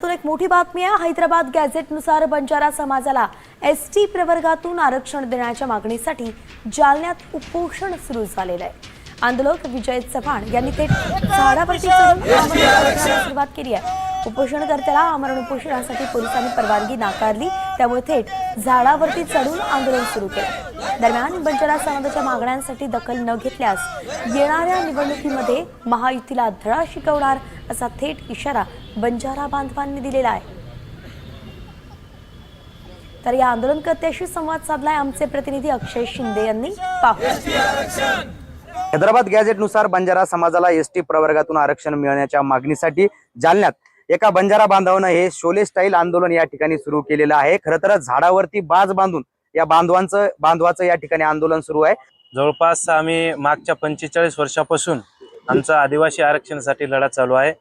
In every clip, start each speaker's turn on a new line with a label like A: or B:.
A: तर एक मोठी बातमी आहे। हैदराबाद गॅझेटनुसार बंजारा समाजाला एसटी प्रवर्गातून आरक्षण देण्याच्या मागणीसाठी जालन्यात उपोषण सुरू झालेलं आहे। आंदोलक विजय चव्हाण यांनी थेट झाडावरती चढून आमरणाला सुरुवात केली आहे। उपोषणकर्त्याला आमरण उपोषणासाठी पोलिसांनी परवानगी नाकारली, त्यामुळे थेट झाडावरती चढून आंदोलन सुरू केलं। दरम्यान बंजारा समाजाच्या मागण्यांसाठी दखल न घेतल्यास येणाऱ्या निवडणुकीमध्ये महायुतीला धडा शिकवणार असा थेट इशारा बंजारा बांधवांनी दिलेला आहे। तर या आंदोलनकर्त्याशी संवाद साधलाय आमचे प्रतिनिधी अक्षय शिंदे यांनी। पाहू।
B: हैदराबाद गॅझेटनुसार बंजारा समाजाला एसटी प्रवर्गातून आरक्षण मिळण्याच्या मागणीसाठी जालन्यात एका बंजारा बांधवानं हे शोले स्टाईल आंदोलन या ठिकाणी सुरू केलेलं आहे। खरं तर झाडावरती बाज बांधून या बांधवाचं या ठिकाणी आंदोलन सुरू आहे।
C: जवळपास आम्ही मागच्या 45 वर्षापासून आमचा आदिवासी आरक्षणासाठी लढा चालू आहे।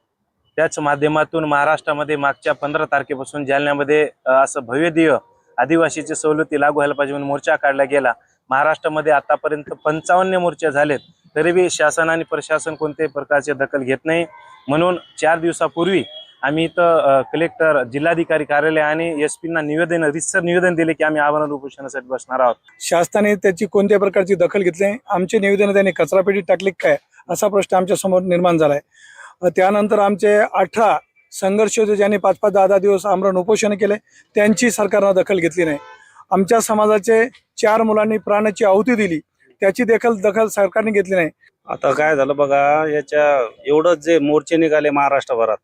C: त्याच माध्यमातून महाराष्ट्रामध्ये मागच्या 15 तारखेपासून जालन्यामध्ये असं भव्यदिव्य आदिवासीची सवलती लागू व्हायला पाहिजे म्हणून मोर्चा काढला गेला। महाराष्ट्रामध्ये आतापर्यंत 55 मोर्चे झालेत, तरीही शासन आणि प्रशासन कोणत्याही प्रकारची दखल घेत नाही। म्हणून 4 दिवसापूर्वी आम्ही इथं कलेक्टर, जिल्हाधिकारी कार्यालय आणि एसपींना रितसर निवेदन दिले की आम्ही आमरण उपोषणासाठी बसणार आहोत।
D: शासनाने त्याची कोणत्या प्रकारची दखल घेतली नाही। आमचे निवेदन त्यांनी कचरापेटीत टाकले काय असा प्रश्न आमच्या समोर निर्माण झालाय। त्यानंतर आमचे 18 संघर्ष होते, ज्यांनी 5-5, 10-10 दिवस आमरण उपोषण केले, त्यांची सरकारने दखल घेतली नाही। आमच्या समाजाचे 4 मुलांनी प्राणाची आहुती दिली, त्याची दखल सरकारने घेतली नाही।
E: आता काय झालं बघा, याच्या एवढं जे मोर्चे निघाले महाराष्ट्रभरात,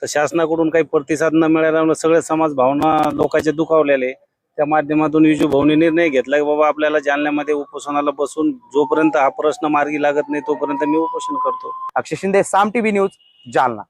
E: तर शासनाकडून काही प्रतिसाद न मिळाल्यामुळे सगळे समाज भावना लोकांचे दुखावलेले। त्या माध्यमातून विजू भाऊनी निर्णय घेतला की बाबा आपल्याला जालन्यामध्ये उपोषणाला बसून जोपर्यंत हा प्रश्न मार्गी लागत नाही तोपर्यंत मी उपोषण करतो।
B: अक्षय शिंदे, साम टीव्ही न्यूज, जालना।